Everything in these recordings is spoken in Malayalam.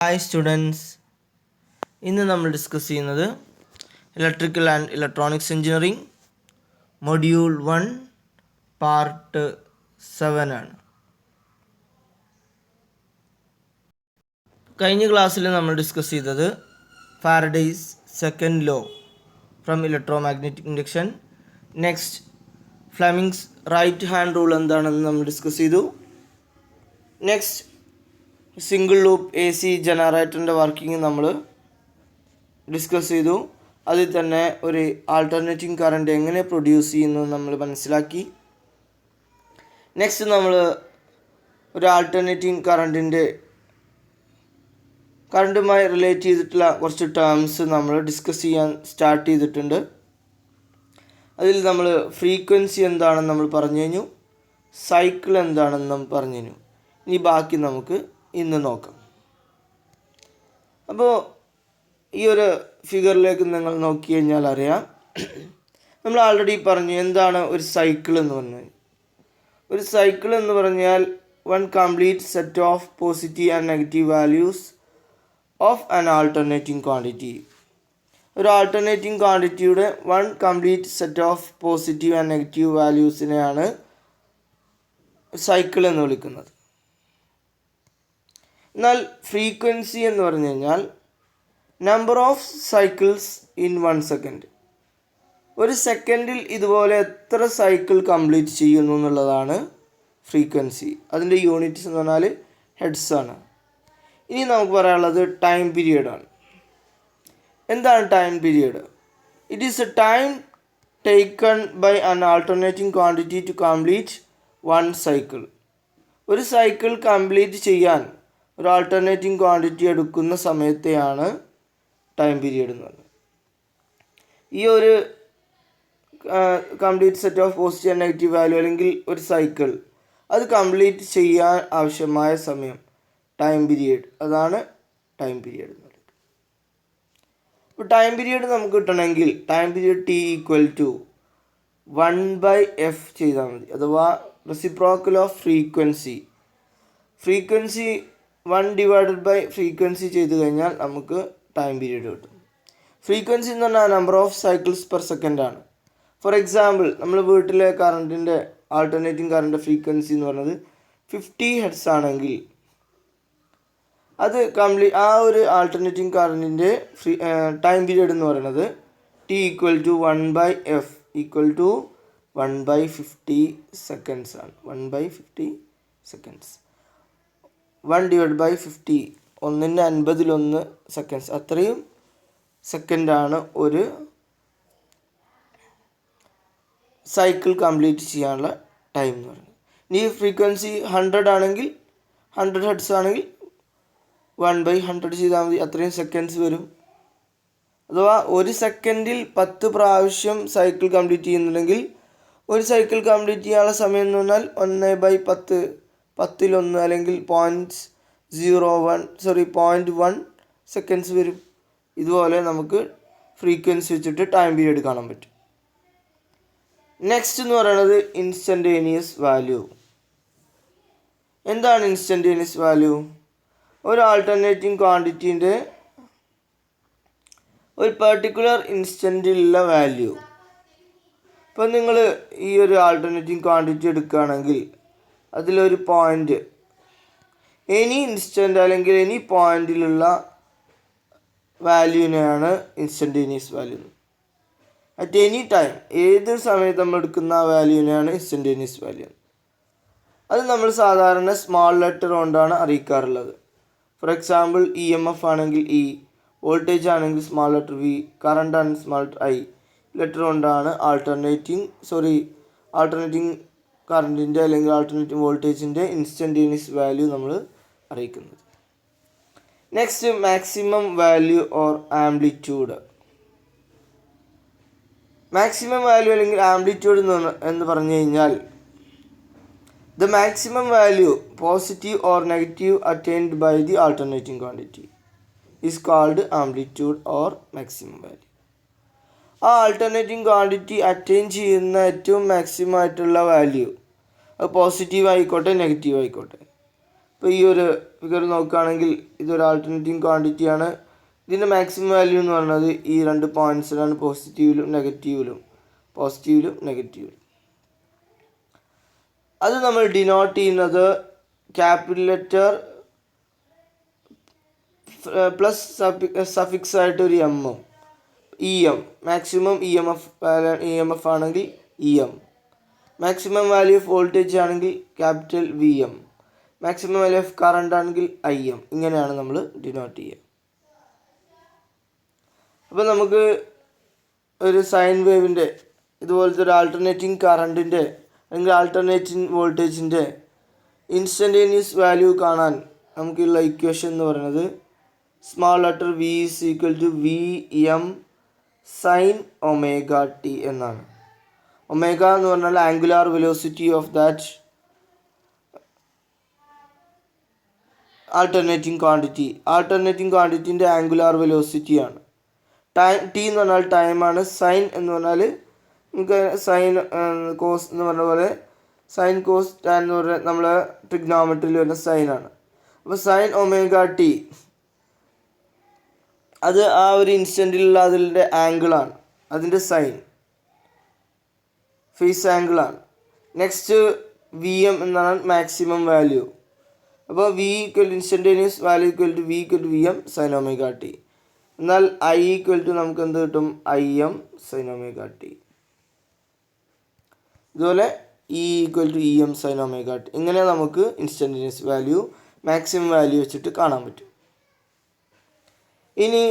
ഹായ് സ്റ്റുഡൻസ്, ഇന്ന് നമ്മൾ ഡിസ്കസ് ചെയ്യുന്നത് electrical and electronics engineering module 1 part 7 ആണ്. കഴിഞ്ഞ ക്ലാസ്സിൽ നമ്മൾ ഡിസ്കസ് ചെയ്തത് Faraday's second law from electromagnetic induction. Next Fleming's right hand rule എന്താണെന്ന് നമ്മൾ ഡിസ്കസ് ചെയ്തു. Next single loop A C ജനറേറ്ററിൻ്റെ വർക്കിംഗ് നമ്മൾ ഡിസ്കസ് ചെയ്തു. അതിൽ തന്നെ ഒരു ആൾട്ടർനേറ്റിംഗ് കറണ്ട് എങ്ങനെ പ്രൊഡ്യൂസ് ചെയ്യുന്നു നമ്മൾ മനസ്സിലാക്കി. നെക്സ്റ്റ് നമ്മൾ ഒരു ആൾട്ടർനേറ്റിംഗ് കറണ്ടുമായി റിലേറ്റ് ചെയ്തിട്ടുള്ള കുറച്ച് ടേംസ് നമ്മൾ ഡിസ്കസ് ചെയ്യാൻ സ്റ്റാർട്ട് ചെയ്തിട്ടുണ്ട്. അതിൽ നമ്മൾ ഫ്രീക്വൻസി എന്താണെന്ന് നമ്മൾ പറഞ്ഞു കഴിഞ്ഞു, സൈക്കിൾ എന്താണെന്ന് നമ്മൾ പറഞ്ഞു കഴിഞ്ഞു. ഇനി ബാക്കി നമുക്ക് ഇന്ന് നോക്കാം. അപ്പോൾ ഈ ഒരു ഫിഗറിലേക്ക് നിങ്ങൾ നോക്കി കഴിഞ്ഞാൽ അറിയാം, നമ്മൾ ആൾറെഡി പറഞ്ഞു എന്താണ് ഒരു സൈക്കിൾ എന്ന് പറഞ്ഞാൽ. ഒരു സൈക്കിൾ എന്ന് പറഞ്ഞാൽ one complete set of positive and negative values of an alternating quantity. ഒരു ആൾട്ടർനേറ്റിംഗ് ക്വാണ്ടിറ്റിയുടെ one complete set of positive and നെഗറ്റീവ് വാല്യൂസിനെയാണ് സൈക്കിൾ എന്ന് വിളിക്കുന്നത്. എന്നാൽ ഫ്രീക്വൻസി എന്ന് പറഞ്ഞു കഴിഞ്ഞാൽ number of cycles in 1 second. ഒരു സെക്കൻഡിൽ ഇതുപോലെ എത്ര സൈക്കിൾ കംപ്ലീറ്റ് ചെയ്യുന്നു എന്നുള്ളതാണ് ഫ്രീക്വൻസി. അതിൻ്റെ യൂണിറ്റ്സ് എന്ന് പറഞ്ഞാൽ ഹെഡ്സ് ആണ്. ഇനി നമുക്ക് പറയാനുള്ളത് ടൈം പീരിയഡാണ്. എന്താണ് time period? It is a time taken by an alternating quantity to complete 1 cycle. ഒരു സൈക്കിൾ കംപ്ലീറ്റ് ചെയ്യാൻ ഒരു ആൾട്ടർനേറ്റിംഗ് ക്വാണ്ടിറ്റി എടുക്കുന്ന സമയത്തെയാണ് ടൈം പീരിയഡ് എന്ന് പറയുന്നത്. ഈ ഒരു complete set of positive and negative value അല്ലെങ്കിൽ ഒരു സൈക്കിൾ അത് കംപ്ലീറ്റ് ചെയ്യാൻ ആവശ്യമായ സമയം ടൈം പീരിയഡ്, അതാണ് ടൈം പീരിയഡ് എന്ന് പറയുന്നത്. ഇപ്പോൾ ടൈം പീരിയഡ് നമുക്ക് കിട്ടണമെങ്കിൽ time period T equal to 1/f ചെയ്താൽ മതി, അഥവാ റെസിപ്രോക്കൽ ഓഫ് ഫ്രീക്വൻസി 1/ഫ്രീക്വൻസി ചെയ്ത് കഴിഞ്ഞാൽ നമുക്ക് ടൈം പീരീഡ് കിട്ടും. ഫ്രീക്വൻസി എന്ന് പറഞ്ഞാൽ number of cycles per second ആണ്. ഫോർ എക്സാമ്പിൾ, നമ്മൾ വീട്ടിലെ കറണ്ടിൻ്റെ ആൾട്ടർനേറ്റിംഗ് കറണ്ട് ഫ്രീക്വൻസി എന്ന് പറയുന്നത് 50 ഹെർട്സ് ആണെങ്കിൽ അത് ആ ഒരു ആൾട്ടർനേറ്റിംഗ് കറണ്ടിൻ്റെ ടൈം പീരീഡ് എന്ന് പറയുന്നത് T equal to 1/f equal to 1/50 seconds ആണ്. 1/50 സെക്കൻഡ്സ്, 1/50, 1/50 സെക്കൻഡ്സ്, അത്രയും സെക്കൻഡാണ് ഒരു സൈക്കിൾ കംപ്ലീറ്റ് ചെയ്യാനുള്ള ടൈം എന്ന് പറയുന്നത്. ഇനി ഫ്രീക്വൻസി 100 ആണെങ്കിൽ 100 ഹെർട്സ് ആണെങ്കിൽ 1/100 ചെയ്താൽ മതി, അത്രയും സെക്കൻഡ്സ് വരും. അഥവാ ഒരു സെക്കൻഡിൽ 10 പ്രാവശ്യം സൈക്കിൾ കംപ്ലീറ്റ് ചെയ്യുന്നുണ്ടെങ്കിൽ ഒരു സൈക്കിൾ കംപ്ലീറ്റ് ചെയ്യാനുള്ള സമയം എന്ന് പറഞ്ഞാൽ 1/10, 10 അല്ലെങ്കിൽ 0.1 സെക്കൻഡ്സ് വരും. ഇതുപോലെ നമുക്ക് ഫ്രീക്വൻസി വെച്ചിട്ട് ടൈം പീരീഡ് കാണാൻ പറ്റും. നെക്സ്റ്റ് എന്ന് പറയുന്നത് ഇൻസ്റ്റൻറ്റേനിയസ് വാല്യൂ. എന്താണ് ഇൻസ്റ്റൻറ്റേനിയസ് വാല്യൂ? ഒരു ആൾട്ടർനേറ്റിംഗ് ക്വാണ്ടിറ്റീൻ്റെ ഒരു പെർട്ടിക്കുലർ ഇൻസ്റ്റൻറ്റിലുള്ള വാല്യൂ. ഇപ്പം നിങ്ങൾ ഈ ഒരു ആൾട്ടർനേറ്റിംഗ് ക്വാണ്ടിറ്റി എടുക്കുകയാണെങ്കിൽ അതിലൊരു പോയിൻ്റ്, എനി ഇൻസ്റ്റൻ്റ് അല്ലെങ്കിൽ എനി പോയിൻറ്റിലുള്ള വാല്യൂവിനെയാണ് instantaneous value. At any time, ഏത് സമയത്ത് നമ്മൾ എടുക്കുന്ന ആ വാല്യൂവിനെയാണ് ഇൻസ്റ്റൻറ്റേനിയസ് വാല്യൂ. അത് നമ്മൾ സാധാരണ സ്മാൾ ലെറ്റർ കൊണ്ടാണ് അറിയിക്കാറുള്ളത്. ഫോർ എക്സാമ്പിൾ, EMF ആണെങ്കിൽ E, വോൾട്ടേജ് ആണെങ്കിൽ സ്മാൾ ലെറ്റർ V, കറണ്ട് ആണെങ്കിൽ സ്മാൾ ലെറ്റർ I. ലെറ്റർ കൊണ്ടാണ് ആൾട്ടർനേറ്റിംഗ് കറണ്ടിൻ്റെ അല്ലെങ്കിൽ ആൾട്ടർനേറ്റിംഗ് വോൾട്ടേജിൻ്റെ ഇൻസ്റ്റൻറ്റേനിയസ് വാല്യൂ നമ്മൾ അറിയിക്കുന്നത്. Next maximum value or amplitude. Maximum value അല്ലെങ്കിൽ ആംപ്ലിറ്റ്യൂഡ് എന്ന് പറഞ്ഞു കഴിഞ്ഞാൽ the maximum value positive or negative attained by the alternating quantity is called amplitude or maximum value. ആ ആൾട്ടർനേറ്റിംഗ് ക്വാണ്ടിറ്റി അറ്റൈൻ ചെയ്യുന്ന ഏറ്റവും മാക്സിമം ആയിട്ടുള്ള വാല്യൂ, അത് പോസിറ്റീവ് ആയിക്കോട്ടെ നെഗറ്റീവ് ആയിക്കോട്ടെ. ഇപ്പോൾ ഈ ഒരു ഫിഗർ നോക്കുകയാണെങ്കിൽ ഇതൊരു ആൾട്ടർനേറ്റിംഗ് ക്വാണ്ടിറ്റിയാണ്. ഇതിൻ്റെ മാക്സിമം വാല്യൂ എന്ന് പറയുന്നത് ഈ രണ്ട് പോയിൻറ്റ്സിലാണ്, പോസിറ്റീവിലും നെഗറ്റീവിലും. അത് നമ്മൾ ഡിനോട്ട് ചെയ്യുന്നത് ക്യാപിറ്റൽ ലെറ്റർ പ്ലസ് സഫിക്സ് ആയിട്ട് ഒരു എമ്മും, E M. Maximum E M F ആണെങ്കിൽ E M, maximum value of voltage ആണെങ്കിൽ capital V M, maximum value of current ആണെങ്കിൽ ഐ എം. ഇങ്ങനെയാണ് നമ്മൾ ഡിനോട്ട് ചെയ്യുക. അപ്പോൾ നമുക്ക് ഒരു സൈൻ വേവിൻ്റെ ഇതുപോലത്തെ ഒരു ആൾട്ടർനേറ്റിംഗ് കറണ്ടിൻ്റെ അല്ലെങ്കിൽ ആൾട്ടർനേറ്റിംഗ് വോൾട്ടേജിൻ്റെ ഇൻസ്റ്റൻറ്റേനിയസ് വാല്യൂ കാണാൻ നമുക്കുള്ള ഇക്വേഷൻ എന്ന് പറയുന്നത് small letter V is equal to V M sine omega T എന്നാണ്. ഒമേഗ എന്ന് പറഞ്ഞാൽ angular velocity of that alternating ക്വാണ്ടിറ്റിൻ്റെ ആംഗുലാർ വെലോസിറ്റിയാണ്. ടൈം ടി എന്ന് പറഞ്ഞാൽ ടൈമാണ്. സൈൻ എന്ന് പറഞ്ഞാൽ നമുക്ക് സൈൻ കോസ് എന്ന് പറഞ്ഞ പോലെ സൈൻ കോസ് ടാൻ എന്ന് പറഞ്ഞാൽ നമ്മളെ ട്രിഗ്നോമെട്രിയിൽ വരുന്ന സൈനാണ്. അപ്പോൾ സൈൻ ഒമേഗ ടി അത് ആ ഒരു ഇൻസ്റ്റൻറ്റിലുള്ള അതിൻ്റെ ആംഗിളാണ്, അതിൻ്റെ സൈൻ ഫേസ് ആംഗിളാണ്. നെക്സ്റ്റ് വി എം എന്നാണ് മാക്സിമം വാല്യൂ. അപ്പോൾ V equal instantaneous value equal to V equal to V M sine omega T. എന്നാൽ ഐ ഈക്വൽ ടു നമുക്ക് എന്ത് കിട്ടും? I M sine omega T. ഇതുപോലെ E equal to E M sine omega T. ഇങ്ങനെ നമുക്ക് ഇൻസ്റ്റൻറ്റേനിയസ് വാല്യൂ മാക്സിമം വാല്യൂ വെച്ചിട്ട് കാണാൻ പറ്റും. ഇനി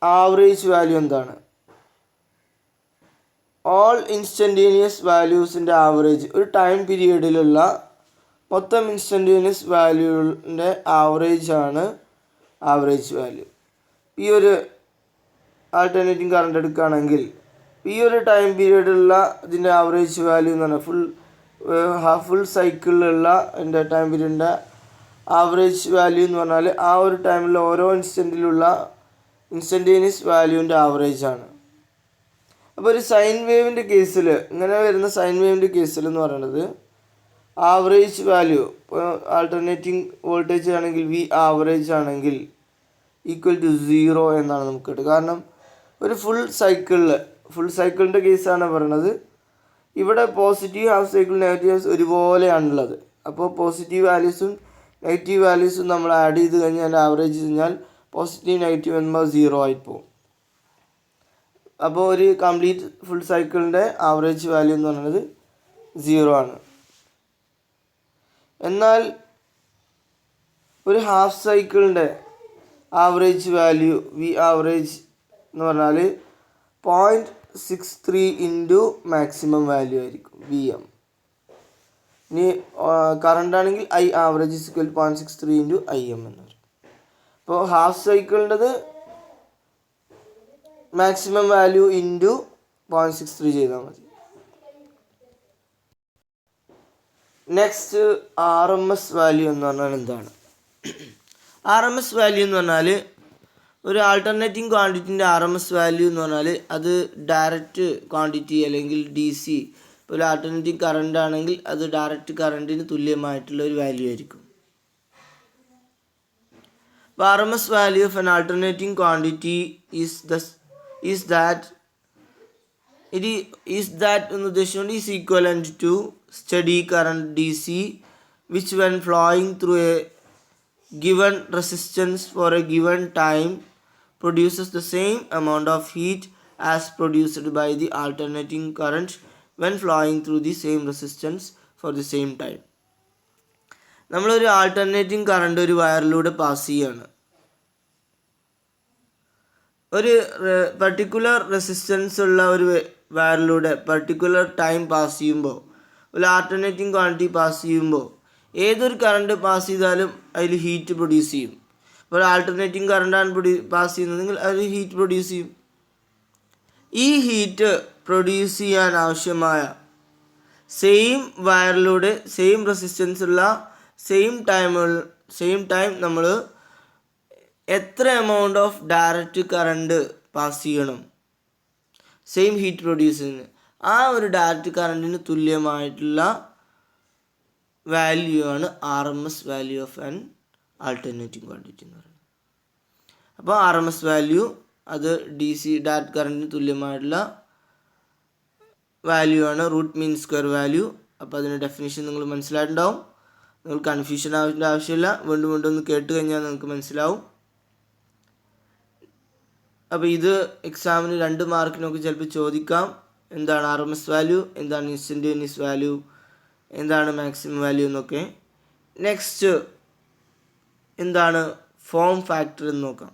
ആവറേജ് വാല്യൂ എന്താണ്? ഓൾ ഇൻസ്റ്റൻറ്റേനിയസ് വാല്യൂസിൻ്റെ ആവറേജ്, ഒരു ടൈം പീരീഡിലുള്ള മൊത്തം ഇൻസ്റ്റൻറ്റേനിയസ് വാല്യൂവിൻ്റെ ആവറേജ് ആണ് ആവറേജ് വാല്യൂ. ഈ ഒരു ആൾട്ടർനേറ്റിംഗ് കറണ്ട് എടുക്കുകയാണെങ്കിൽ ഈ ഒരു ടൈം പീരീഡിലുള്ള ഇതിൻ്റെ ആവറേജ് വാല്യൂ എന്ന് പറഞ്ഞാൽ ഫുൾ സൈക്കിളിലുള്ള എൻ്റെ ടൈം പീരീഡിൻ്റെ ആവറേജ് വാല്യൂ എന്ന് പറഞ്ഞാൽ ആ ഒരു ടൈമിൽ ഓരോ ഇൻസ്റ്റൻറ്റിലുള്ള ഇൻസ്റ്റൻറ്റേനിയസ് വാല്യൂവിൻ്റെ ആവറേജ് ആണ്. അപ്പോൾ ഒരു സൈൻ വേവിൻ്റെ കേസിൽ, ഇങ്ങനെ വരുന്ന സൈൻ വേവിൻ്റെ കേസിൽ എന്ന് പറയുന്നത് ആവറേജ് വാല്യൂ, ഇപ്പോൾ ആൾട്ടർനേറ്റിംഗ് വോൾട്ടേജ് ആണെങ്കിൽ വി ആവറേജ് ആണെങ്കിൽ ഈക്വൽ ടു 0 എന്നാണ് നമുക്ക് കിട്ടുക. കാരണം ഒരു ഫുൾ സൈക്കിളിൻ്റെ കേസാണ് പറയുന്നത്. ഇവിടെ positive half cycle negative half ഒരുപോലെയാണുള്ളത്. അപ്പോൾ പോസിറ്റീവ് വാല്യൂസും നെഗറ്റീവ് വാല്യൂസും നമ്മൾ ആഡ് ചെയ്ത് കഴിഞ്ഞാൽ ആവറേജ് കഴിഞ്ഞാൽ പോസിറ്റീവ് നെഗറ്റീവ് എന്നുമ്പോൾ 0 ആയി പോകും. അപ്പോൾ ഒരു കംപ്ലീറ്റ് ഫുൾ സൈക്കിളിൻ്റെ ആവറേജ് വാല്യൂ എന്ന് പറയുന്നത് 0 ആണ്. എന്നാൽ ഒരു ഹാഫ് സൈക്കിളിൻ്റെ ആവറേജ് വാല്യൂ വി ആവറേജ് എന്ന് പറഞ്ഞാൽ 0.63 ഇൻറ്റു മാക്സിമം വാല്യൂ ആയിരിക്കും വി എം. ഇനി കറണ്ട് ആണെങ്കിൽ I average is equal 0.63 into I M എന്ന് പറയും. അപ്പോൾ ഹാഫ് സൈക്കിളിൻ്റെത് മാക്സിമം വാല്യൂ ഇൻറ്റു 0.63 ചെയ്താൽ മതി. Next R M S value എന്ന് പറഞ്ഞാൽ എന്താണ്? ആർ എം എസ് വാല്യൂ എന്ന് പറഞ്ഞാൽ ഒരു ആൾട്ടർനേറ്റിംഗ് ക്വാണ്ടിറ്റിൻ്റെ ആർ എം എസ് വാല്യൂ എന്ന് പറഞ്ഞാൽ അത് ഡയറക്റ്റ് ക്വാണ്ടിറ്റി അല്ലെങ്കിൽ ഡി സി, ഇപ്പോൾ ഒരു ആൾട്ടർനേറ്റിംഗ് കറണ്ട് ആണെങ്കിൽ അത് ഡയറക്റ്റ് കറണ്ടിന് തുല്യമായിട്ടുള്ള ഒരു വാല്യൂ ആയിരിക്കും. അപ്പോൾ R M S value of an alternating quantity is that എന്ന് ഉദ്ദേശിച്ചുകൊണ്ട് is equivalent to steady current D C which when flowing through a given resistance for a given time produces the same amount of heat as produced by the alternating current when flowing through the same resistance for the same time. നമ്മളൊരു ആൾട്ടർനേറ്റിംഗ് കറണ്ട് ഒരു വയറിലൂടെ പാസ് ചെയ്യാണ്. ഒരു പർട്ടിക്കുലർ റെസിസ്റ്റൻസ് ഉള്ള ഒരു വയറിലൂടെ പർട്ടിക്കുലർ ടൈം പാസ് ചെയ്യുമ്പോൾ, ഒരു ആൾട്ടർനേറ്റിംഗ് ക്വാണ്ടിറ്റി പാസ് ചെയ്യുമ്പോൾ ഏതൊരു കറണ്ട് പാസ് ചെയ്താലും അതിൽ ഹീറ്റ് പ്രൊഡ്യൂസ് ചെയ്യും. അപ്പോൾ ആൾട്ടർനേറ്റിംഗ് കറണ്ടാണ് പാസ് ചെയ്യുന്നതെങ്കിൽ അതിൽ ഹീറ്റ് പ്രൊഡ്യൂസ് ചെയ്യും. ഈ ഹീറ്റ് പ്രൊഡ്യൂസ് ചെയ്യാൻ ആവശ്യമായ സെയിം വയറിലൂടെ സെയിം റെസിസ്റ്റൻസ് ഉള്ള സെയിം ടൈം നമ്മൾ എത്ര amount of direct current pass ചെയ്യണം സെയിം ഹീറ്റ് പ്രൊഡ്യൂസ് ചെയ്യുന്നത്, ആ ഒരു ഡയറക്റ്റ് കറണ്ടിന് തുല്യമായിട്ടുള്ള വാല്യൂ ആണ് RMS value of an alternating quantity എന്ന് പറയുന്നത്. അപ്പോൾ RMS വാല്യൂ അത് DC ഡയറക്റ്റ് കറണ്ടിന് തുല്യമായിട്ടുള്ള വാല്യൂ ആണ്, റൂട്ട് മീൻ സ്ക്വയർ വാല്യൂ. അപ്പോൾ അതിൻ്റെ ഡെഫിനിഷൻ നിങ്ങൾ മനസ്സിലായിട്ടുണ്ടാവും. നിങ്ങൾ കൺഫ്യൂഷൻ ആവശ്യമില്ല, വീണ്ടും വീണ്ടും ഒന്ന് കേട്ട് കഴിഞ്ഞാൽ നിങ്ങൾക്ക് മനസ്സിലാവും. അപ്പോൾ ഇത് എക്സാമിന് 2 മാർക്കിനൊക്കെ ചിലപ്പോൾ ചോദിക്കാം. എന്താണ് RMS വാല്യൂ, എന്താണ് ഇൻസ്റ്റൻറ്റേനിയസ് വാല്യൂ, എന്താണ് മാക്സിമം വാല്യൂ എന്നൊക്കെ. നെക്സ്റ്റ് എന്താണ് ഫോം ഫാക്ടർ എന്ന് നോക്കാം.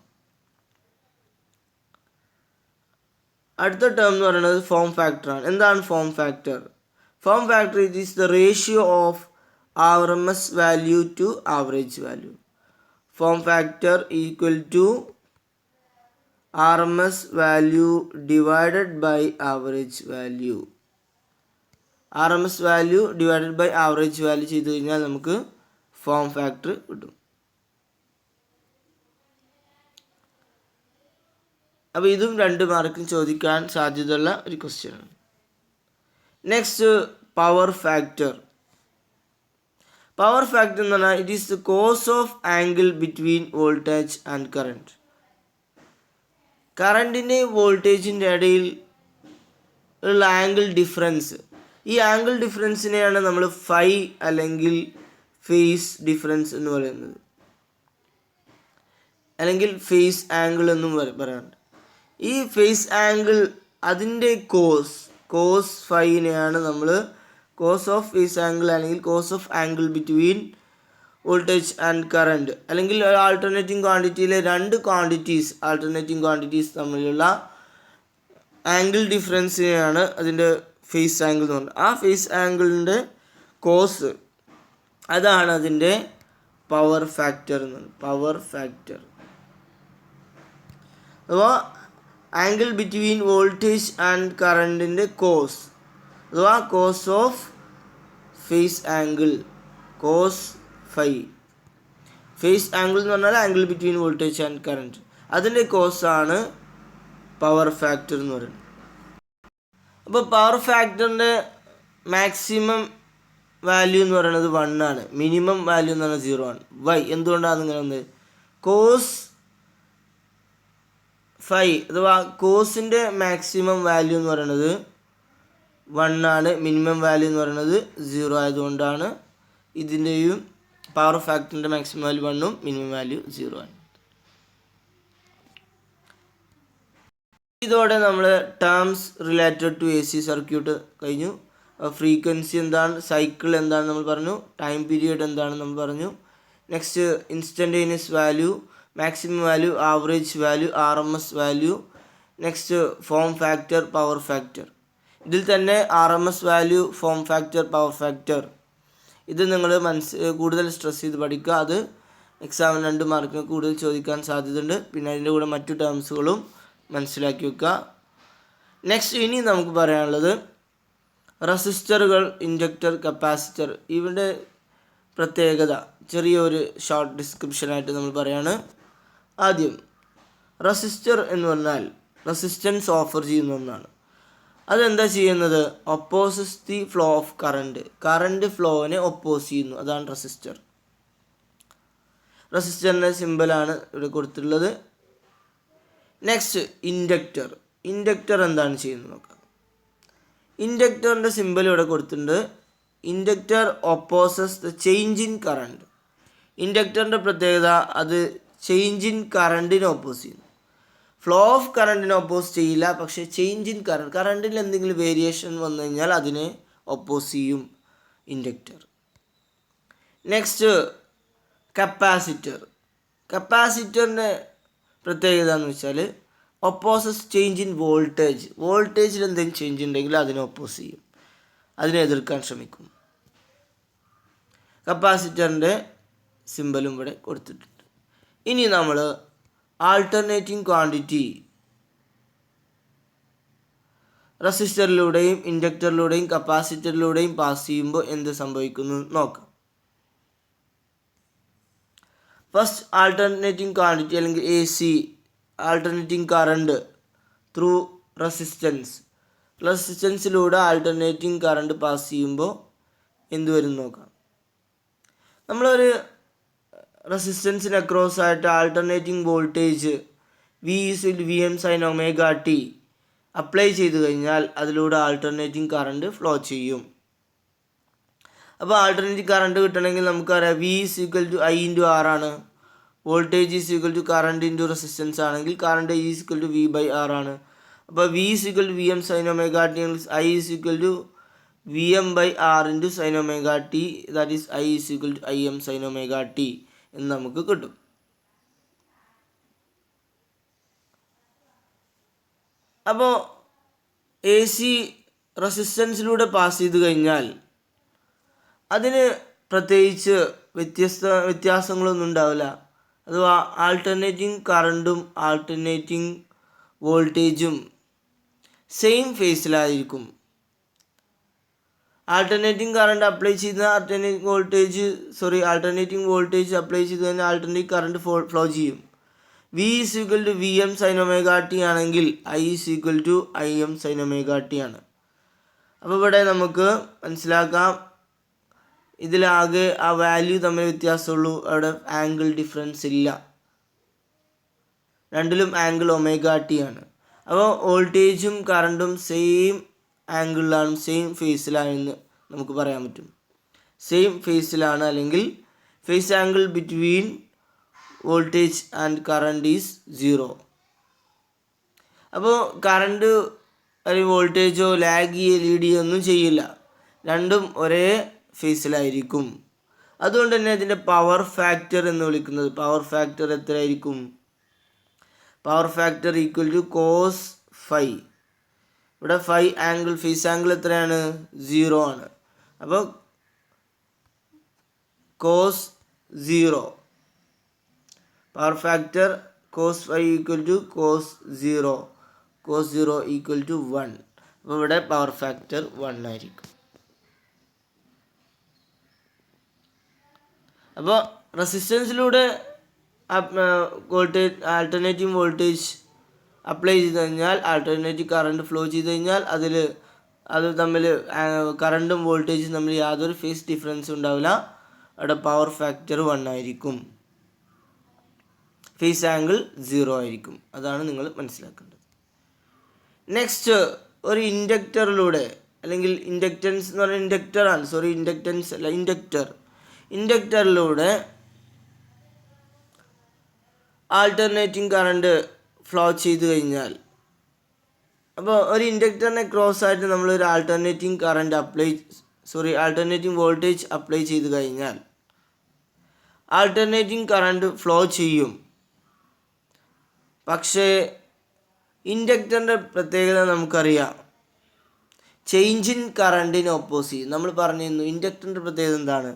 അടുത്ത ടേം എന്ന് പറയുന്നത് ഫോം ഫാക്ടറാണ്. എന്താണ് form factor? Form factor it is the ratio of RMS value to average value. Form factor equal to RMS value divided by average value. RMS value divided by average value ചെയ്ത് കഴിഞ്ഞാൽ നമുക്ക് ഫോം ഫാക്ടർ കിട്ടും. അപ്പോൾ ഇതും 2 മാർക്കിന് ചോദിക്കാൻ സാധ്യതയുള്ള ഒരു ക്വസ്റ്റ്യനാണ്. Next power factor. Power factor എന്ന് പറഞ്ഞാൽ it is the cos of angle between voltage and current. കറണ്ടിൻ്റെയും വോൾട്ടേജിൻ്റെ ഇടയിൽ ഉള്ള ആംഗിൾ ഡിഫറൻസ്. ഈ ആംഗിൾ ഡിഫറൻസിനെയാണ് നമ്മൾ ഫൈ അല്ലെങ്കിൽ ഫേസ് ഡിഫറൻസ് എന്ന് പറയുന്നത്, അല്ലെങ്കിൽ ഫേസ് ആംഗിൾ എന്നും പറയാറുണ്ട്. ഈ ഫേസ് ആംഗിൾ അതിൻ്റെ കോസ് ഫൈനെയാണ് നമ്മൾ കോസ് ഓഫ് ഫേസ് ആംഗിൾ അല്ലെങ്കിൽ cos of angle between voltage and current, അല്ലെങ്കിൽ ആൾട്ടർനേറ്റിംഗ് ക്വാണ്ടിറ്റിയിലെ 2 ആൾട്ടർനേറ്റിംഗ് ക്വാണ്ടിറ്റീസ് തമ്മിലുള്ള ആംഗിൾ ഡിഫറൻസിനെയാണ് അതിൻ്റെ ഫേസ് ആംഗിൾ എന്ന് പറയുന്നത്. ആ ഫേസ് ആംഗിളിൻ്റെ കോസ് അതാണ് അതിൻ്റെ പവർ ഫാക്ടർ എന്ന് പറയുന്നത്. പവർ ഫാക്ടർ അഥവാ ആംഗിൾ ബിറ്റ്വീൻ വോൾട്ടേജ് ആൻഡ് കറണ്ടിൻ്റെ കോസ് അഥവാ cos of phase angle, cos phi. Phase angle എന്ന് പറഞ്ഞാൽ angle between voltage and current, അതിൻ്റെ കോസാണ് പവർ ഫാക്ടർ എന്ന് പറയുന്നത്. അപ്പോൾ പവർ ഫാക്ടറിൻ്റെ മാക്സിമം വാല്യൂ എന്ന് പറയുന്നത് 1 ആണ്, മിനിമം വാല്യൂ എന്ന് പറയുന്നത് 0 ആണ്. വൈ എന്തുകൊണ്ടാണ് ഇങ്ങനെ വന്നത്? കോസ് ഫൈ അഥവാ കോസിൻ്റെ മാക്സിമം വാല്യൂ എന്ന് പറയുന്നത് 1 ആണ്, മിനിമം വാല്യൂ എന്ന് പറയുന്നത് 0 ആയതുകൊണ്ടാണ് ഇതിൻ്റെയും പവർ ഫാക്ടറിൻ്റെ മാക്സിമം വാല്യൂ 1ഉം മിനിമം വാല്യൂ 0 ആണ്. ഇതോടെ നമ്മൾ terms related to AC circuit കഴിഞ്ഞു. ഫ്രീക്വൻസി എന്താണ്, സൈക്കിൾ എന്താണ് നമ്മൾ പറഞ്ഞു, ടൈം പീരിയഡ് എന്താണെന്ന് നമ്മൾ പറഞ്ഞു. Next instantaneous value, maximum value, average value, RMS value. Next form factor, power factor. ഇതിൽ തന്നെ RMS value, form factor, power factor ഇത് നിങ്ങൾ കൂടുതൽ സ്ട്രെസ് ചെയ്ത് പഠിക്കുക. അത് എക്സാമിന് 2 മാർക്കിന് കൂടുതൽ ചോദിക്കാൻ സാധ്യതയുണ്ട്. പിന്നെ അതിൻ്റെ കൂടെ മറ്റു ടേംസുകളും മനസ്സിലാക്കി വെക്കുക. നെക്സ്റ്റ് ഇനി നമുക്ക് പറയാനുള്ളത് റെസിസ്റ്ററുകൾ, ഇൻഡക്ടർ, കപ്പാസിറ്റർ. ഇവിടെ പ്രത്യേകത ചെറിയൊരു ഷോർട്ട് ഡിസ്ക്രിപ്ഷനായിട്ട് നമ്മൾ പറയാണ്. ആദ്യം റെസിസ്റ്റർ എന്ന് പറഞ്ഞാൽ റെസിസ്റ്റൻസ് ഓഫർ ചെയ്യുന്ന ഒന്നാണ്. അതെന്താ ചെയ്യുന്നത്? Opposes the flow of current ഫ്ലോവിനെ ഒപ്പോസ് ചെയ്യുന്നു, അതാണ് റെസിസ്റ്റർ. റെസിസ്റ്ററിൻ്റെ സിമ്പലാണ് ഇവിടെ കൊടുത്തിട്ടുള്ളത്. നെക്സ്റ്റ് ഇൻഡക്ടർ എന്താണ് ചെയ്യുന്നത് നോക്കാം. ഇൻഡക്ടറിൻ്റെ സിമ്പൽ ഇവിടെ കൊടുത്തിട്ടുണ്ട്. Inductor opposes the change in current. ഇൻഡക്ടറിൻ്റെ പ്രത്യേകത അത് ചേഞ്ച് ഇൻ കറണ്ടിനെ ഒപ്പോസ് ചെയ്യുന്നു. ഫ്ലോ ഓഫ് കറണ്ടിനെ ഒപ്പോസ് ചെയ്യില്ല, പക്ഷേ ചേഞ്ച് ഇൻ കറണ്ടിൽ എന്തെങ്കിലും വേരിയേഷൻ വന്നു കഴിഞ്ഞാൽ അതിനെ ഒപ്പോസ് ചെയ്യും ഇൻഡക്ടർ. നെക്സ്റ്റ് കപ്പാസിറ്ററിൻ്റെ പ്രത്യേകത എന്ന് വെച്ചാൽ ഒപ്പോസസ് ചേഞ്ച് ഇൻ വോൾട്ടേജിൽ എന്തെങ്കിലും ചേഞ്ച് ഉണ്ടെങ്കിൽ അതിനെ ഒപ്പോസ് ചെയ്യും, അതിനെ എതിർക്കാൻ ശ്രമിക്കും. കപ്പാസിറ്ററിൻ്റെ സിമ്പലും ഇവിടെ കൊടുത്തിട്ടുണ്ട്. ഇനി നമ്മൾ ആൾട്ടർനേറ്റിംഗ് ക്വാണ്ടിറ്റി റെസിസ്റ്ററിലൂടെയും ഇൻഡക്ടറിലൂടെയും കപ്പാസിറ്ററിലൂടെയും പാസ് ചെയ്യുമ്പോൾ എന്ത് സംഭവിക്കുന്നു നോക്കാം. ഫസ്റ്റ് ആൾട്ടർനേറ്റിംഗ് ക്വാണ്ടിറ്റി അല്ലെങ്കിൽ AC ആൾട്ടർനേറ്റിംഗ് കറണ്ട് ത്രൂ റെസിസ്റ്റൻസിലൂടെ ആൾട്ടർനേറ്റിംഗ് കറണ്ട് പാസ് ചെയ്യുമ്പോൾ എന്ത് വരും നോക്കാം. നമ്മളൊരു റെസിസ്റ്റൻസിന് അക്രോസ് ആയിട്ട് alternating voltage V is V M sine omega T apply ചെയ്ത് കഴിഞ്ഞാൽ അതിലൂടെ ആൾട്ടർനേറ്റിംഗ് കറണ്ട് ഫ്ലോ ചെയ്യും. അപ്പോൾ ആൾട്ടർനേറ്റീവ് കറണ്ട് കിട്ടണമെങ്കിൽ നമുക്കറിയാം V is equal to I into R ആണ്. Voltage is equal to current into resistance ആണെങ്കിൽ current is equal to V by R ആണ്. അപ്പോൾ V is equal to V M sine omega T ആണെങ്കിൽ I is equal to V M by R into sine omega T, that is I is equal to I M sine omega T എന്ന് നമുക്ക് കിട്ടും. അപ്പോൾ എ സി റെസിസ്റ്റൻസിലൂടെ പാസ് ചെയ്ത് കഴിഞ്ഞാൽ അതിന് പ്രത്യേകിച്ച് വ്യത്യാസങ്ങളൊന്നും ഉണ്ടാവില്ല. അഥവാ ആൾട്ടർനേറ്റിംഗ് കറണ്ടും ആൾട്ടർനേറ്റിംഗ് വോൾട്ടേജും സെയിം ഫേസിലായിരിക്കും. ആൾട്ടർനേറ്റിംഗ് കറണ്ട് അപ്ലൈ ചെയ്ത ആൾട്ടർനേറ്റിംഗ് വോൾട്ടേജ് അപ്ലൈ ചെയ്ത് കഴിഞ്ഞാൽ ആൾട്ടർനേറ്റീവ് കറണ്ട് ഫ്ലോ ചെയ്യും. V is equal to V M sine omega T ആണെങ്കിൽ I is equal to I M sine omega T ആണ്. അപ്പോൾ ഇവിടെ നമുക്ക് മനസ്സിലാക്കാം ഇതിലാകെ ആ വാല്യൂ തമ്മിൽ വ്യത്യാസമുള്ളൂ, അവിടെ ആംഗിൾ ഡിഫറൻസ് ഇല്ല, രണ്ടിലും ആംഗിൾ ഒമേഗ ടി ആണ്. അപ്പോൾ വോൾട്ടേജും കറണ്ടും സെയിം ആംഗിളിലാണ്, സെയിം ഫേസിലാണെന്ന് നമുക്ക് പറയാൻ പറ്റും. സെയിം ഫേസിലാണ്, അല്ലെങ്കിൽ phase angle between voltage and current is 0. അപ്പോൾ കറണ്ട് അല്ലെങ്കിൽ വോൾട്ടേജോ ലാഗ് ചെയ്യുകയോ ലീഡ് ചെയ്യുകയോ ഒന്നും ചെയ്യില്ല, രണ്ടും ഒരേ ഫേസിലായിരിക്കും. അതുകൊണ്ട് തന്നെ ഇതിൻ്റെ പവർ ഫാക്ടർ എന്ന് വിളിക്കുന്നത്, പവർ ഫാക്ടർ എത്രയായിരിക്കും? Power factor equal to cos phi. ഇവിടെ ഫൈ ആംഗിൾ, ഫേസ് ആംഗിൾ എത്രയാണ്? 0 ആണ്. അപ്പോൾ cos 0, power factor cos phi equal to cos 0, cos 0 equal to 1. അപ്പോൾ ഇവിടെ പവർ ഫാക്ടർ 1 ആയിരിക്കും. അപ്പോൾ റെസിസ്റ്റൻസിലൂടെ വോൾട്ടേജ് ആൾട്ടർനേറ്റീവ് വോൾട്ടേജ് അപ്ലൈ ചെയ്ത് കഴിഞ്ഞാൽ, ആൾട്ടർനേറ്റീവ് കറണ്ട് ഫ്ലോ ചെയ്ത് കഴിഞ്ഞാൽ അത് തമ്മിൽ കറണ്ടും വോൾട്ടേജും തമ്മിൽ യാതൊരു ഫേസ് ഡിഫറൻസ് ഉണ്ടാവില്ല. അവിടെ പവർ ഫാക്ടർ 1 ആയിരിക്കും, ഫേസ് ആംഗിൾ 0 ആയിരിക്കും. അതാണ് നിങ്ങൾ മനസ്സിലാക്കേണ്ടത്. നെക്സ്റ്റ്, ഒരു ഇൻഡക്ടറിലൂടെ, അല്ലെങ്കിൽ ഇൻഡക്റ്റൻസ് എന്ന് പറയുന്നത് ഇൻഡക്ടറാണ്, ഇൻഡക്റ്റൻസ് അല്ല, ഇൻഡക്ടറിലൂടെ ആൾട്ടർനേറ്റിംഗ് കറണ്ട് ഫ്ലോ ചെയ്ത് കഴിഞ്ഞാൽ, അപ്പോൾ ഒരു ഇൻഡക്ടറിനെ ക്രോസ് ആയിട്ട് നമ്മളൊരു ആൾട്ടർനേറ്റിംഗ് വോൾട്ടേജ് അപ്ലൈ ചെയ്ത് കഴിഞ്ഞാൽ ആൾട്ടർനേറ്റിംഗ് കറണ്ട് ഫ്ലോ ചെയ്യും. പക്ഷേ ഇൻഡക്ടറിൻ്റെ പ്രത്യേകത നമുക്കറിയാം, ചേഞ്ച് ഇൻ കറണ്ടിന് ഓപ്പോസ് ചെയ്യും. നമ്മൾ പറഞ്ഞിരുന്നു ഇൻഡക്ടറിൻ്റെ പ്രത്യേകത എന്താണ്?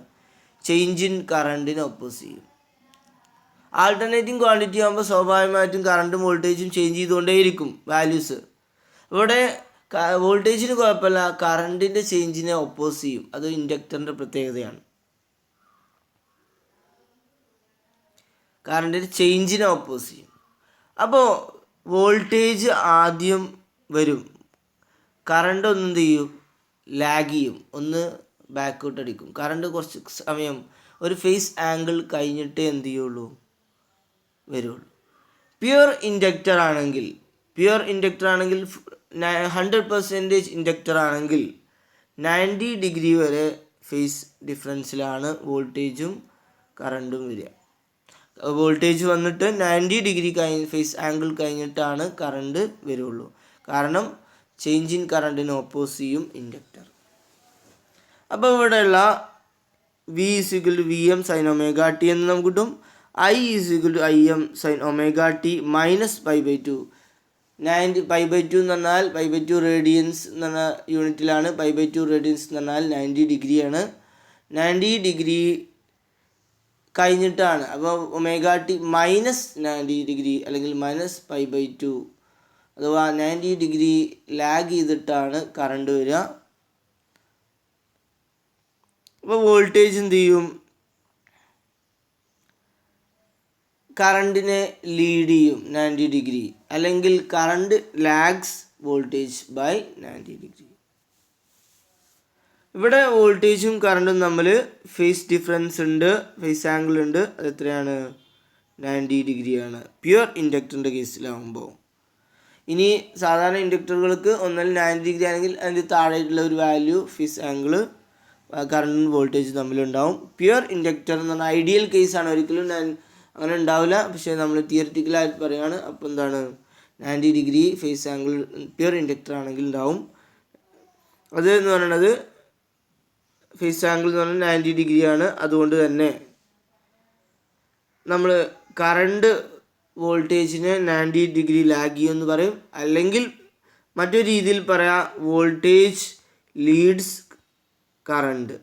ചേഞ്ച് ഇൻ കറണ്ടിന് ഓപ്പോസ് ചെയ്യും. ആൾട്ടർനേറ്റിംഗ് ക്വാണ്ടിറ്റി ആകുമ്പോൾ സ്വാഭാവികമായിട്ടും കറണ്ടും വോൾട്ടേജും ചേഞ്ച് ചെയ്തുകൊണ്ടേയിരിക്കും വാല്യൂസ്. ഇവിടെ വോൾട്ടേജിന് കുഴപ്പമില്ല, കറണ്ടിൻ്റെ ചേഞ്ചിനെ ഓപ്പോസ് ചെയ്യും. അത് ഇൻഡക്ടറിൻ്റെ പ്രത്യേകതയാണ്. കറണ്ടിൻ്റെ ചേഞ്ചിനെ ഓപ്പോസ് ചെയ്യും. അപ്പോൾ വോൾട്ടേജ് ആദ്യം വരും, കറണ്ട് ഒന്ന് എന്ത് ചെയ്യും? ലാഗ് ചെയ്യും, ഒന്ന് ബാക്കൗട്ട് അടിക്കും. കറണ്ട് കുറച്ച് സമയം, ഒരു ഫേസ് ആംഗിൾ കഴിഞ്ഞിട്ടേ എന്ത് ചെയ്യുള്ളൂ? വരുള്ളൂ. പ്യുവർ ഇൻഡക്ടർ ആണെങ്കിൽ 100% ഇൻഡക്ടർ ആണെങ്കിൽ 90 ഡിഗ്രി വരെ ഫേസ് ഡിഫറൻസിലാണ് വോൾട്ടേജും കറണ്ടും വരിക. വോൾട്ടേജ് വന്നിട്ട് 90 ഡിഗ്രി ഫേസ് ആംഗിൾ കഴിഞ്ഞിട്ടാണ് കറണ്ട് വരുള്ളൂ. കാരണം ചേഞ്ച് ഇൻ കറണ്ടിന് ഓപ്പോസ് ചെയ്യും ഇൻഡക്ടർ. അപ്പോൾ ഇവിടെയുള്ള V is equal to V M sine omega T എന്ന് നമുക്ക് കിട്ടും. I is equal to I M sine omega T minus π/2. 90 π/2 എന്ന് പറഞ്ഞാൽ π/2 റേഡിയൻസ് എന്ന് പറഞ്ഞ യൂണിറ്റിലാണ്. π/2 റേഡിയൻസ് എന്ന് പറഞ്ഞാൽ 90 ഡിഗ്രിയാണ്. 90 ഡിഗ്രി കഴിഞ്ഞിട്ടാണ്, അപ്പോൾ ഒമേഗ ടി മൈനസ് 90 ഡിഗ്രി അല്ലെങ്കിൽ മൈനസ് π/2, അഥവാ 90 ഡിഗ്രി ലാഗ് ചെയ്തിട്ടാണ് കറണ്ട് വരിക. അപ്പോൾ വോൾട്ടേജ് എന്ത് ചെയ്യും? കറണ്ടിനെ ലീഡ് ചെയ്യും 90 ഡിഗ്രി, അല്ലെങ്കിൽ current lags voltage by 90 degree. ഇവിടെ വോൾട്ടേജും കറണ്ടും തമ്മിൽ ഫേസ് ഡിഫറൻസ് ഉണ്ട്, ഫേസ് ആംഗിൾ ഉണ്ട്. അത് എത്രയാണ്? 90 ഡിഗ്രിയാണ് പ്യുവർ ഇൻഡക്ടറിൻ്റെ കേസിലാവുമ്പോൾ. ഇനി സാധാരണ ഇൻഡക്ടറുകൾക്ക് ഒന്നല്ല 90 ഡിഗ്രി ആണെങ്കിൽ അതിൻ്റെ താഴെയുള്ള ഒരു വാല്യൂ ഫേസ് ആംഗിൾ കറണ്ടും വോൾട്ടേജ് തമ്മിലുണ്ടാവും. പ്യുവർ ഇൻഡക്ടർ എന്ന് പറഞ്ഞാൽ ഐഡിയൽ കേസാണ്, ഒരിക്കലും അങ്ങനെ ഉണ്ടാവില്ല. പക്ഷേ നമ്മൾ തിയറിറ്റിക്കലായിട്ട് പറയുകയാണ്. അപ്പോൾ എന്താണ്? 90 degree phase angle pure inductor ആണെങ്കിൽ ഉണ്ടാവും. അത് എന്ന് പറയുന്നത് ഫേസ് ആംഗിൾ എന്ന് പറഞ്ഞാൽ 90 ഡിഗ്രിയാണ്. അതുകൊണ്ട് തന്നെ നമ്മൾ കറണ്ട് വോൾട്ടേജിന് 90 ഡിഗ്രി ലാഗ് ചെയ്യുമെന്ന് പറയും. അല്ലെങ്കിൽ മറ്റൊരു രീതിയിൽ പറയാം, voltage leads current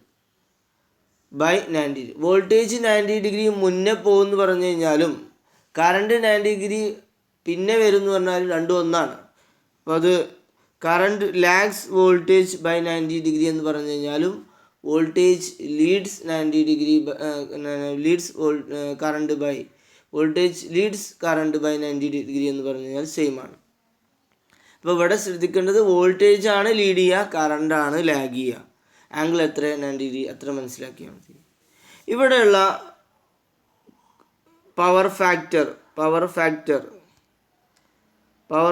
by 90. Voltage 90 degree മുന്നേ പോകുമെന്ന് പറഞ്ഞു കഴിഞ്ഞാലും കറണ്ട് 90 ഡിഗ്രി പിന്നെ വരും എന്ന് പറഞ്ഞാൽ രണ്ടും ഒന്നാണ്. അപ്പോൾ അത് current lags voltage by 90 degree എന്ന് പറഞ്ഞു കഴിഞ്ഞാലും voltage leads 90 degree current by voltage leads current by 90 degree എന്ന് പറഞ്ഞു കഴിഞ്ഞാൽ സെയിം ആണ്. അപ്പോൾ ഇവിടെ ശ്രദ്ധിക്കേണ്ടത് വോൾട്ടേജ് ആണ് ലീഡ് ചെയ്യുക, കറണ്ടാണ് ലാഗ് ചെയ്യുക. ആംഗിൾ എത്ര? 90 ഡിഗ്രി. അത്ര മനസ്സിലാക്കിയാൽ മതി. ഇവിടെയുള്ള പവർ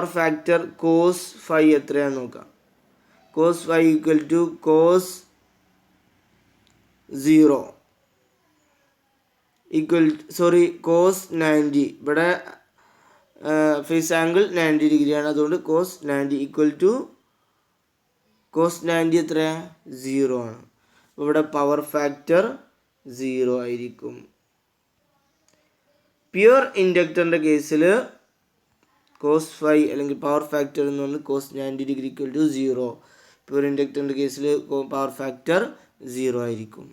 ഫാക്ടർ കോസ് ഫൈ എത്രയാണെന്ന് നോക്കാം. Cos phi equal to cos 0 cos 90. ഇവിടെ ഫേസ് ആംഗിൾ 90 ഡിഗ്രിയാണ്. അതുകൊണ്ട് കോസ് 90 ഈക്വൽ ടു കോസ് 90 എത്ര? 0 ആണ്. ഇവിടെ പവർ ഫാക്ടർ 0 ആയിരിക്കും. പ്യുവർ ഇൻഡക്ടറിൻ്റെ കേസിൽ കോസ് ഫൈ അല്ലെങ്കിൽ പവർ ഫാക്ടർ എന്ന് പറഞ്ഞാൽ cos 90 degree equal to 0. Pure ഇൻഡക്ടറിൻ്റെ കേസിൽ പവർ ഫാക്ടർ 0 ആയിരിക്കും.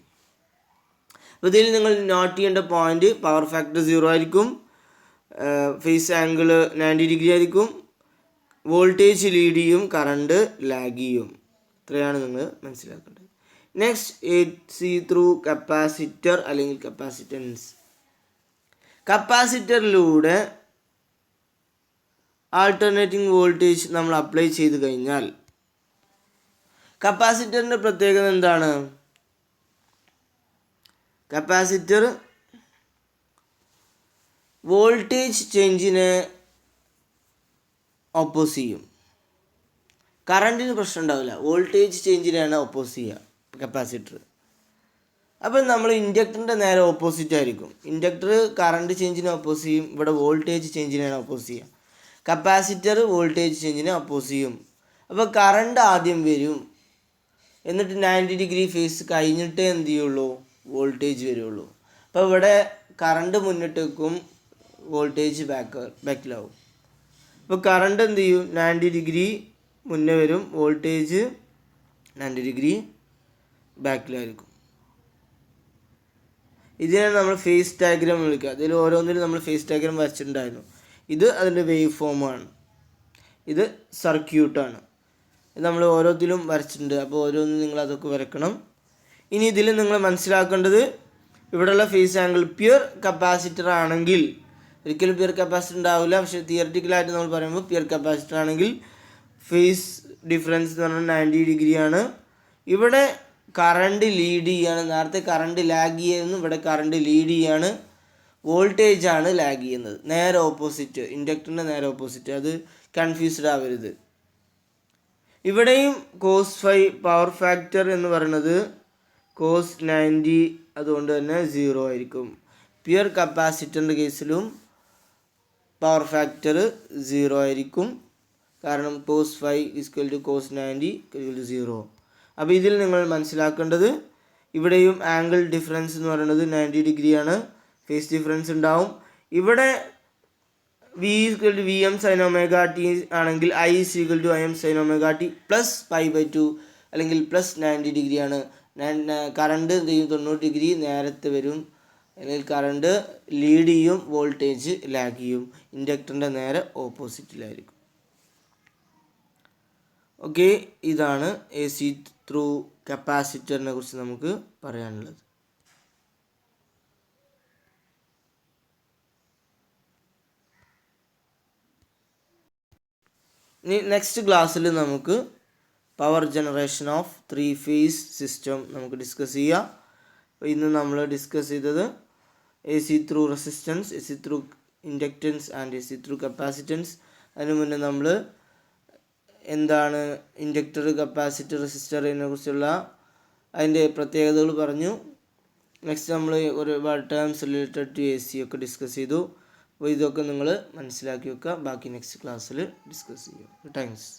അപ്പോൾ ഇതിൽ നിങ്ങൾ നോട്ട് ചെയ്യേണ്ട പോയിന്റ് പവർ ഫാക്ടർ 0 ആയിരിക്കും, ഫേസ് ആംഗിൾ 90 ഡിഗ്രി ആയിരിക്കും, വോൾട്ടേജ് ലീഡ് ചെയ്യും, കറണ്ട് ലാഗ് ചെയ്യും. ഇത്രയാണ് നിങ്ങൾ മനസ്സിലാക്കേണ്ടത്. നെക്സ്റ്റ് സി ത്രൂ കപ്പാസിറ്റർ അല്ലെങ്കിൽ കപ്പാസിറ്റൻസ്. കപ്പാസിറ്ററിലൂടെ ആൾട്ടർനേറ്റിംഗ് വോൾട്ടേജ് നമ്മൾ അപ്ലൈ ചെയ്ത് കഴിഞ്ഞാൽ കപ്പാസിറ്ററിൻ്റെ പ്രത്യേകത എന്താണ്? കപ്പാസിറ്റർ വോൾട്ടേജ് ചേഞ്ചിനെ ഓപ്പോസ് ചെയ്യും. കറണ്ടിന് പ്രശ്നം ഉണ്ടാവില്ല, വോൾട്ടേജ് ചേഞ്ചിനെയാണ് ഓപ്പോസ് ചെയ്യുക കപ്പാസിറ്റർ. അപ്പം നമ്മൾ ഇൻഡക്ടറിൻ്റെ നേരെ ഓപ്പോസിറ്റ് ആയിരിക്കും. ഇൻഡക്ടർ കറണ്ട് ചേഞ്ചിനെ ഓപ്പോസ് ചെയ്യും, ഇവിടെ വോൾട്ടേജ് ചേഞ്ചിനെയാണ് ഓപ്പോസ് ചെയ്യുക. കപ്പാസിറ്റർ വോൾട്ടേജ് ചേഞ്ചിനെ ഓപ്പോസ് ചെയ്യും. അപ്പോൾ കറണ്ട് ആദ്യം വരും, എന്നിട്ട് 90 ഡിഗ്രി ഫേസ് കഴിഞ്ഞിട്ടേ എന്ത് ചെയ്യുള്ളൂ? വോൾട്ടേജ് വരുള്ളൂ. അപ്പോൾ ഇവിടെ കറണ്ട് മുന്നിട്ട് വെക്കും, വോൾട്ടേജ് ബാക്കിലാവും. അപ്പോൾ കറണ്ട് എന്ത് ചെയ്യും? 90 ഡിഗ്രി മുന്നേ വരും, വോൾട്ടേജ് 90 ഡിഗ്രി ബാക്കിലായിരിക്കും. ഇതിനാണ് നമ്മൾ ഫേസ് ഡയഗ്രാം വിളിക്കുക. അതിൽ ഓരോന്നിലും നമ്മൾ ഫേസ് ഡയഗ്രാം വരച്ചിട്ടുണ്ടായിരുന്നു. ഇത് അതിൻ്റെ വേവ് ഫോമാണ്, ഇത് സർക്യൂട്ടാണ്. ഇത് നമ്മൾ ഓരോത്തിലും വരച്ചിട്ടുണ്ട്. അപ്പോൾ ഓരോന്നും നിങ്ങൾ അതൊക്കെ വരക്കണം. ഇനി ഇതിൽ നിങ്ങൾ മനസ്സിലാക്കേണ്ടത് ഇവിടെയുള്ള ഫേസ് ആംഗിൾ പ്യുവർ കപ്പാസിറ്റർ ആണെങ്കിൽ, ഒരിക്കലും പ്യുവർ കപ്പാസിറ്റർ ഉണ്ടാവില്ല, പക്ഷേ തിയററ്റിക്കലായിട്ട് നമ്മൾ പറയുമ്പോൾ പ്യുവർ കപ്പാസിറ്റർ ആണെങ്കിൽ ഫേസ് ഡിഫറൻസ് എന്ന് പറഞ്ഞാൽ 90 ഡിഗ്രിയാണ്. ഇവിടെ കറണ്ട് ലീഡ് ചെയ്യാണ്. നേരത്തെ കറണ്ട് ലാഗ് ചെയ്യുന്നു, ഇവിടെ കറണ്ട് ലീഡ് ചെയ്യാണ്, വോൾട്ടേജാണ് ലാഗ് ചെയ്യുന്നത്. നേരെ ഓപ്പോസിറ്റ്, ഇൻഡക്ടറിൻ്റെ നേരെ ഓപ്പോസിറ്റ്. അത് കൺഫ്യൂസ്ഡ് ആവരുത്. ഇവിടെയും കോസ് ഫൈ പവർ ഫാക്ടർ എന്ന് പറയുന്നത് കോസ് 90, അതുകൊണ്ട് തന്നെ 0 ആയിരിക്കും. പ്യുവർ കപ്പാസിറ്ററിൻ്റെ കേസിലും പവർ ഫാക്ടർ 0 ആയിരിക്കും. കാരണം cos phi equal to cos 90 equal to 0. അപ്പോൾ ഇതിൽ നിങ്ങൾ മനസ്സിലാക്കേണ്ടത് ഇവിടെയും ആംഗിൾ ഡിഫറൻസ് എന്ന് പറയുന്നത് 90 ഡിഗ്രിയാണ്, ഫേസ് ഡിഫറൻസ് ഉണ്ടാവും. ഇവിടെ V equal to V M sine omega T ആണെങ്കിൽ I is equal to I M sine omega T plus π/2 അല്ലെങ്കിൽ പ്ലസ് 90 ഡിഗ്രിയാണ്. കറണ്ട് എന്ത് ചെയ്യും? 90 ഡിഗ്രി നേരത്തെ വരും, അല്ലെങ്കിൽ കറണ്ട് ലീഡ് ചെയ്യും, വോൾട്ടേജ് ലാഗ് ചെയ്യും. ഇൻഡക്ടറിൻ്റെ നേരെ ഓപ്പോസിറ്റിലായിരിക്കും. ഓക്കെ, ഇതാണ് എ സി ത്രൂ കപ്പാസിറ്ററിനെ കുറിച്ച് നമുക്ക് പറയാനുള്ളത്. ഇനി നെക്സ്റ്റ് ക്ലാസ്സിൽ നമുക്ക് power generation of 3 phase system നമുക്ക് ഡിസ്കസ് ചെയ്യാം. അപ്പോൾ ഇന്ന് നമ്മൾ ഡിസ്കസ് ചെയ്തത് AC through resistance, AC through inductance and AC through capacitance. അതിന് മുന്നേ നമ്മൾ എന്താണ് ഇൻഡക്ടർ, കപ്പാസിറ്റർ, റെസിസ്റ്ററിനെ കുറിച്ചുള്ള അതിൻ്റെ പ്രത്യേകതകൾ പറഞ്ഞു. നെക്സ്റ്റ് നമ്മൾ ഒരുപാട് ടേംസ് റിലേറ്റഡ് ടു AC ഒക്കെ ഡിസ്കസ് ചെയ്തു. അപ്പോൾ ഇതൊക്കെ നിങ്ങൾ മനസ്സിലാക്കി വെക്കുക. ബാക്കി നെക്സ്റ്റ് ക്ലാസ്സിൽ ഡിസ്കസ് ചെയ്യും. താങ്ക്സ്.